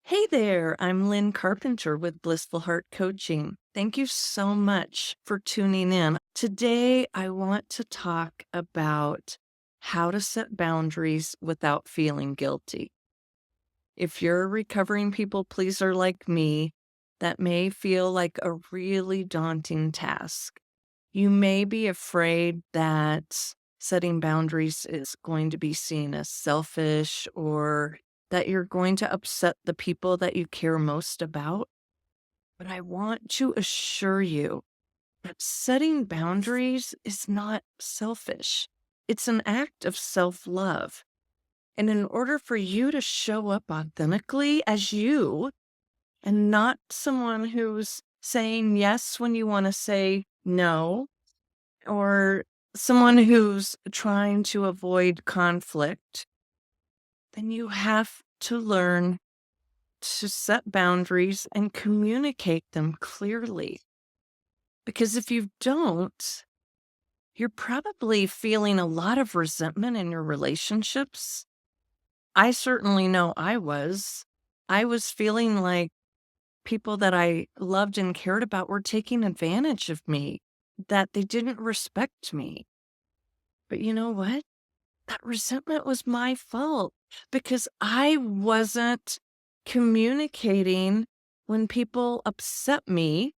Hey there, I'm Lynn Carpenter with Blissful Heart Coaching. Thank you so much for tuning in. Today, I want to talk about how to set boundaries without feeling guilty. If you're a recovering people pleaser like me, that may feel like a really daunting task. You may be afraid that setting boundaries is going to be seen as selfish or that you're going to upset the people that you care most about. But I want to assure you that setting boundaries is not selfish. It's an act of self love. And in order for you to show up authentically as you and not someone who's saying yes when you want to say no, or someone who's trying to avoid conflict, then you have to learn to set boundaries and communicate them clearly. Because if you don't, you're probably feeling a lot of resentment in your relationships. I certainly know I was. I was feeling like people that I loved and cared about were taking advantage of me, that they didn't respect me. But you know what? That resentment was my fault because I wasn't communicating when people upset me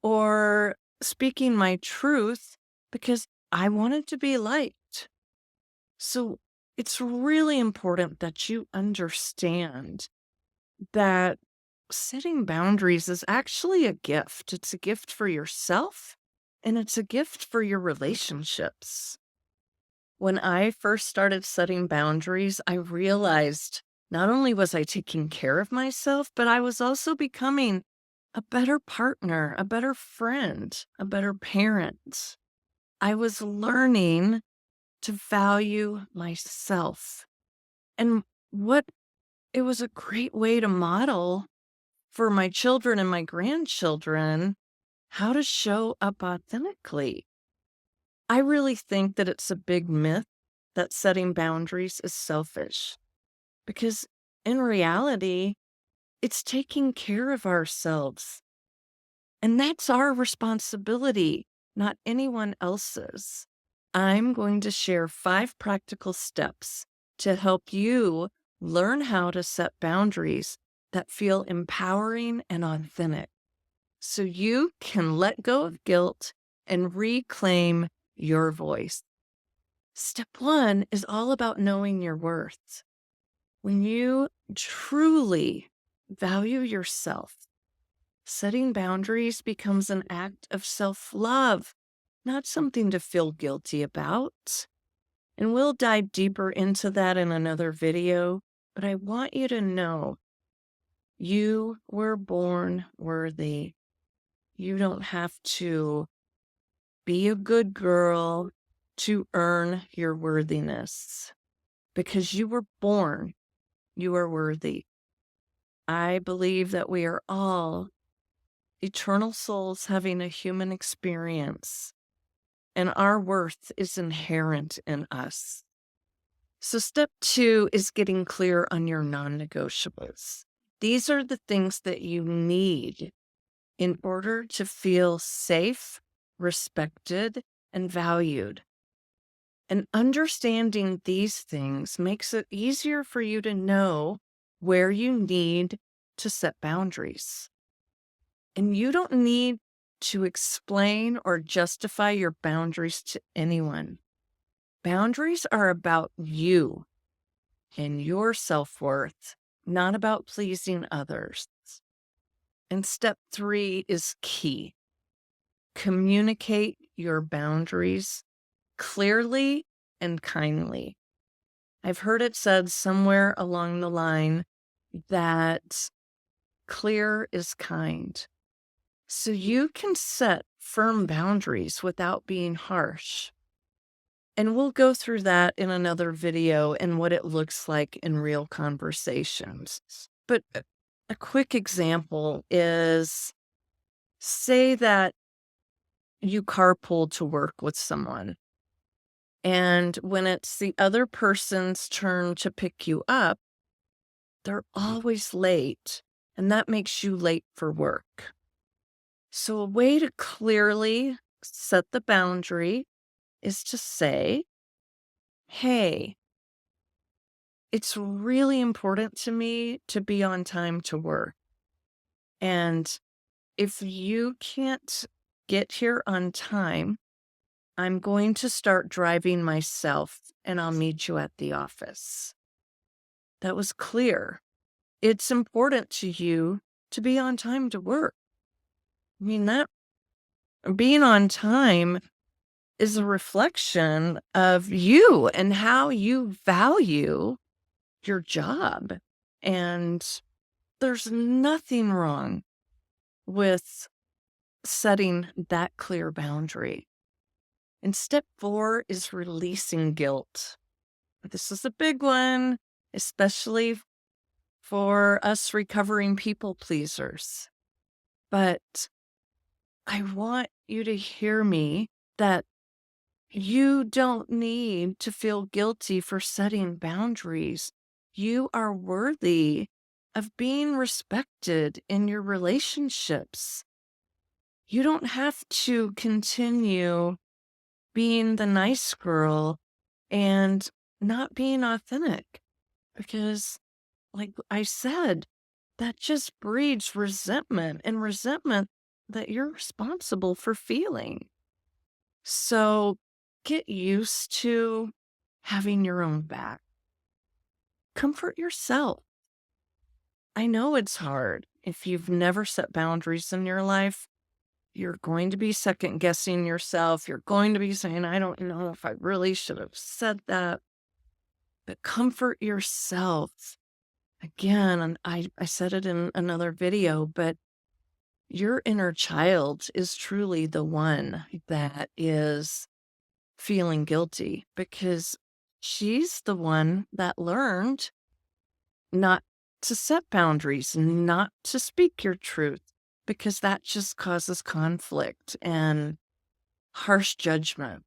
or speaking my truth because I wanted to be liked. So it's really important that you understand that setting boundaries is actually a gift. It's a gift for yourself and it's a gift for your relationships. When I first started setting boundaries, I realized not only was I taking care of myself, but I was also becoming a better partner, a better friend, a better parent. I was learning to value myself. And what it was a great way to model for my children and my grandchildren how to show up authentically. I really think that it's a big myth that setting boundaries is selfish because in reality, it's taking care of ourselves. And that's our responsibility, not anyone else's. I'm going to share 5 practical steps to help you learn how to set boundaries that feel empowering and authentic so you can let go of guilt and reclaim your voice. Step 1 is all about knowing your worth. When you truly value yourself, setting boundaries becomes an act of self love, not something to feel guilty about. And we'll dive deeper into that in another video, but I want you to know you were born worthy. You don't have to be a good girl to earn your worthiness because you were born, you are worthy. I believe that we are all eternal souls having a human experience, and our worth is inherent in us. So, step 2 is getting clear on your non negotiables. These are the things that you need in order to feel safe, respected, and valued. And understanding these things makes it easier for you to know where you need to set boundaries. And you don't need to explain or justify your boundaries to anyone. Boundaries are about you and your self worth, not about pleasing others. And step 3 is key. Communicate your boundaries clearly and kindly. I've heard it said somewhere along the line that clear is kind. So you can set firm boundaries without being harsh. And we'll go through that in another video and what it looks like in real conversations. But a quick example is say that you carpool to work with someone. And when it's the other person's turn to pick you up, They're always late, and that makes you late for work. So, a way to clearly set the boundary is to say, hey, it's really important to me to be on time to work. And if you can't get here on time, I'm going to start driving myself and I'll meet you at the office. That was clear. It's important to you to be on time to work. I mean, that being on time is a reflection of you and how you value your job. And there's nothing wrong with setting that clear boundary. And step 4 is releasing guilt. This is a big one, especially for us recovering people pleasers. But I want you to hear me that you don't need to feel guilty for setting boundaries. You are worthy of being respected in your relationships. You don't have to continue being the nice girl and not being authentic because, like I said, that just breeds resentment and resentment that you're responsible for feeling. So get used to having your own back. Comfort yourself. I know it's hard. If you've never set boundaries in your life, you're going to be second guessing yourself. You're going to be saying, I don't know if I really should have said that. But comfort yourself. Again, and I said it in another video, but your inner child is truly the one that is feeling guilty because she's the one that learned not to set boundaries, not to speak your truth, because that just causes conflict and harsh judgment.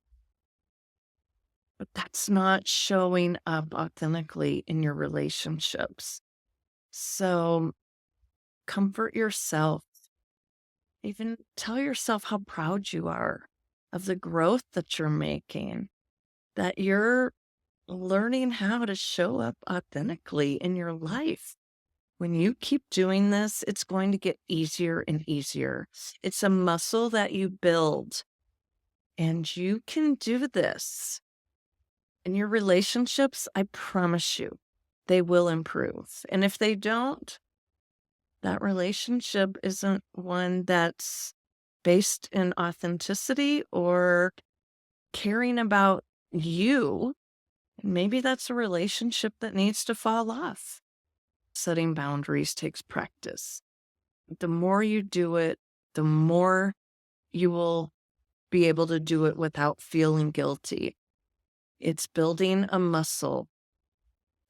But that's not showing up authentically in your relationships. So comfort yourself. Even tell yourself how proud you are of the growth that you're making, that you're learning how to show up authentically in your life. When you keep doing this, it's going to get easier and easier. It's a muscle that you build, and you can do this. In your relationships, I promise you, they will improve. And if they don't, that relationship isn't one that's based in authenticity or caring about you. Maybe that's a relationship that needs to fall off. Setting boundaries takes practice. The more you do it, the more you will be able to do it without feeling guilty. It's building a muscle.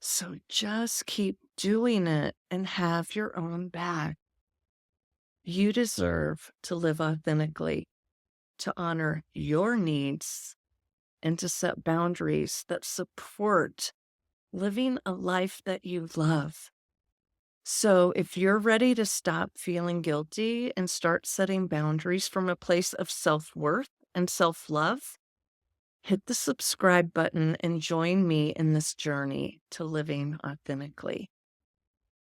So just keep doing it and have your own back. You deserve to live authentically, to honor your needs, and to set boundaries that support living a life that you love. So if you're ready to stop feeling guilty and start setting boundaries from a place of self-worth and self-love, hit the subscribe button and join me in this journey to living authentically.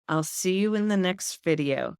I'll see you in the next video.